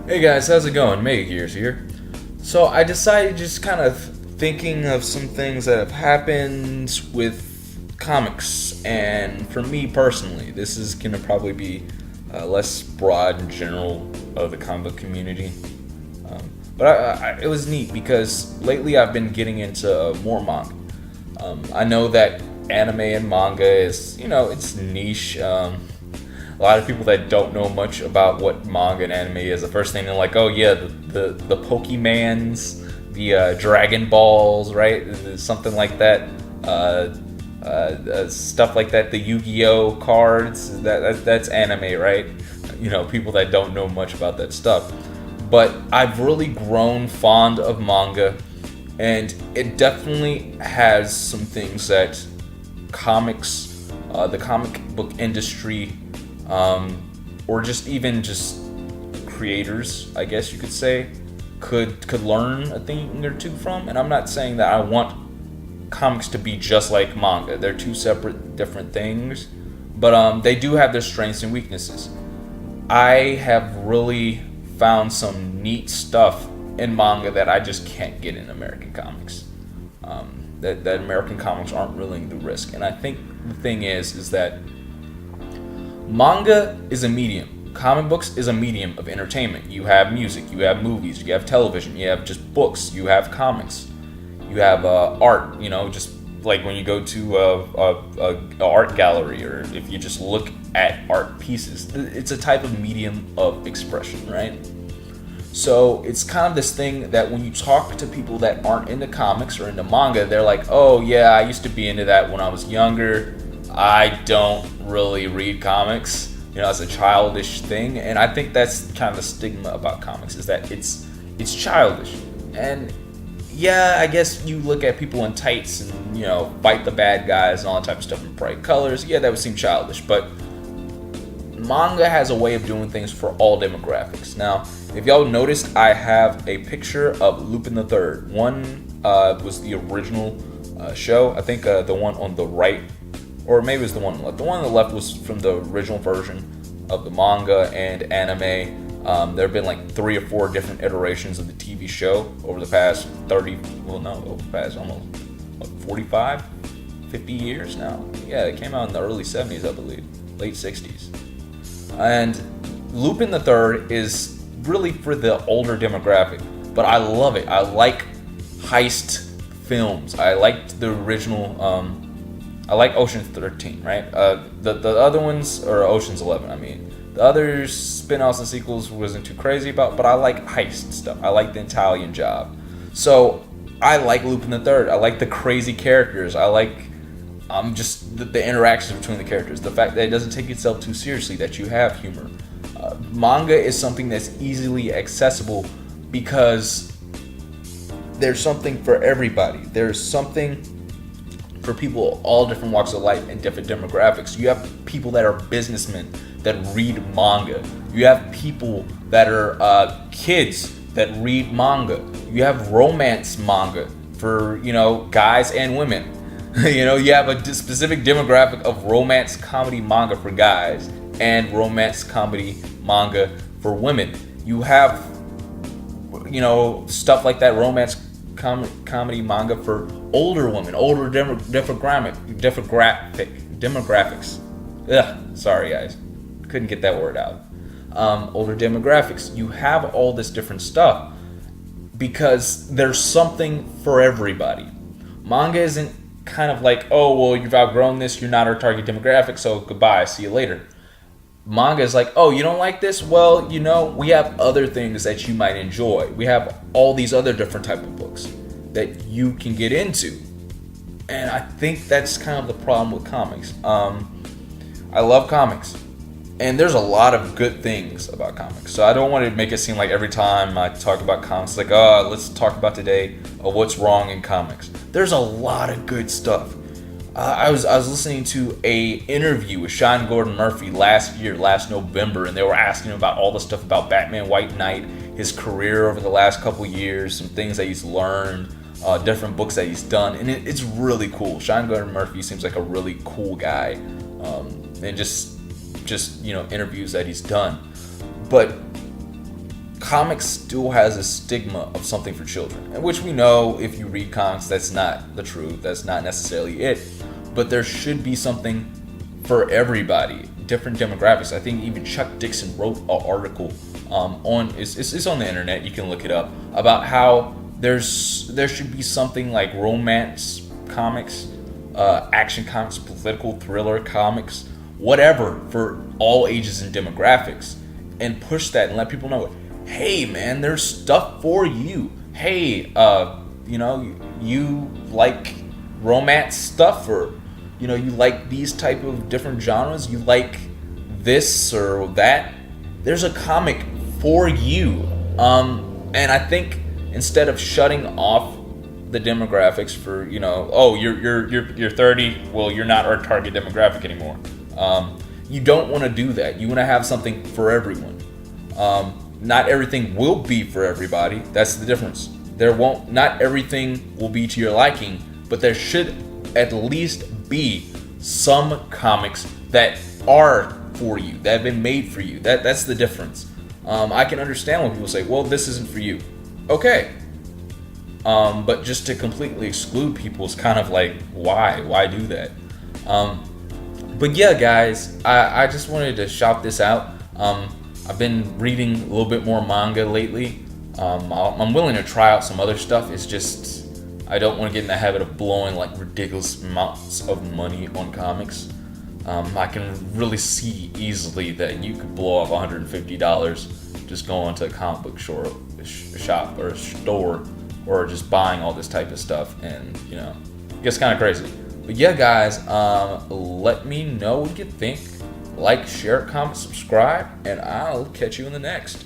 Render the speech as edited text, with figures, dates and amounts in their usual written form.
Hey guys, how's it going? Mega Gears here. So I decided just kind of thinking of some things that have happened with comics, and for me personally, this is gonna probably be less broad and general of the comic book community. But it was neat because lately I've been getting into more manga. I know that anime and manga is, it's niche. A lot of people that don't know much about what manga and anime is, the first thing they're like, oh yeah, the Pokemans, the Dragon Balls, right? Something like that. Stuff like that. The Yu-Gi-Oh cards. That's anime, right? People that don't know much about that stuff. But I've really grown fond of manga, and it definitely has some things that comics, the comic book industry, or just even just creators, I guess you could say, could learn a thing or two from. And I'm not saying that I want comics to be just like manga. They're two separate, different things, but they do have their strengths and weaknesses. I have really found some neat stuff in manga that I just can't get in American comics. That American comics aren't willing to risk. And I think the thing is that manga is a medium. Comic books is a medium of entertainment. You have music, you have movies, you have television, you have just books, you have comics, you have art. Just like when you go to a art gallery, or if you just look at art pieces, it's a type of medium of expression, right? So it's kind of this thing that when you talk to people that aren't into comics or into manga, they're like, oh yeah, I used to be into that when I was younger. I don't really read comics, it's a childish thing. And I think that's kind of the stigma about comics, is that it's childish. And yeah, I guess you look at people in tights and, fight the bad guys and all that type of stuff in bright colors. Yeah, that would seem childish, but manga has a way of doing things for all demographics. Now, if y'all noticed, I have a picture of Lupin the Third. One was the original show. I think the one on the right, or maybe it was the one on the left. The one on the left was from the original version of the manga and anime. There have been like 3 or 4 different iterations of the TV show over the past over the past almost 45, 50 years now. Yeah, it came out in the early 70s, I believe, late 60s. And Lupin the Third is really for the older demographic, but I love it. I like heist films. I liked the original. I like Ocean's 13, right? The other ones, or Ocean's 11, I mean. The other spin-offs and sequels wasn't too crazy about, but I like heist stuff. I like the Italian Job. So I like Lupin the Third. I like the crazy characters. I like just the interactions between the characters. The fact that it doesn't take itself too seriously, that you have humor. Manga is something that's easily accessible because there's something for everybody. There's something for people of all different walks of life and different demographics. You have people that are businessmen that read manga. You have people that are kids that read manga. You have romance manga for guys and women. You have a specific demographic of romance comedy manga for guys and romance comedy manga for women. You have stuff like that, romance comedy manga for older women, older demographics. Ugh, sorry guys, couldn't get that word out. Older demographics. You have all this different stuff because there's something for everybody. Manga isn't kind of like, oh well, you've outgrown this, you're not our target demographic, so goodbye, see you later. Manga is like, oh, you don't like this? Well, we have other things that you might enjoy. We have all these other different type of books that you can get into. And I think that's kind of the problem with comics. I love comics. And there's a lot of good things about comics. So I don't want to make it seem like every time I talk about comics, like, oh, let's talk about today what's wrong in comics. There's a lot of good stuff. I was listening to a interview with Sean Gordon Murphy last November, and they were asking him about all the stuff about Batman White Knight, his career over the last couple years, some things that he's learned, different books that he's done, and it's really cool. Sean Gordon Murphy seems like a really cool guy, and just interviews that he's done. But comics still has a stigma of something for children, and which we know if you read comics, that's not the truth. That's not necessarily it. But there should be something for everybody, different demographics. I think even Chuck Dixon wrote an article it's on the internet. You can look it up about how there should be something like romance comics, action comics, political thriller comics, whatever, for all ages and demographics, and push that and let people know, hey man, there's stuff for you. Hey, you like romance stuff, or you like these type of different genres, you like this or that, there's a comic for you. And I think instead of shutting off the demographics for, oh, you're 30, well, you're not our target demographic anymore. You don't want to do that. You want to have something for everyone. Not everything will be for everybody. That's the difference. Not everything will be to your liking, but there should at least be some comics that are for you, that have been made for you. That's the difference. I can understand when people say, well, this isn't for you. Okay. But just to completely exclude people is kind of like, why do that? But yeah, guys, I just wanted to shout this out. I've been reading a little bit more manga lately. I'm willing to try out some other stuff. It's just I don't want to get in the habit of blowing like ridiculous amounts of money on comics. I can really see easily that you could blow off $150 just going to a comic book shop or a store, or just buying all this type of stuff, and it gets kind of crazy. But yeah, guys, let me know what you think. Like, share, comment, subscribe, and I'll catch you in the next.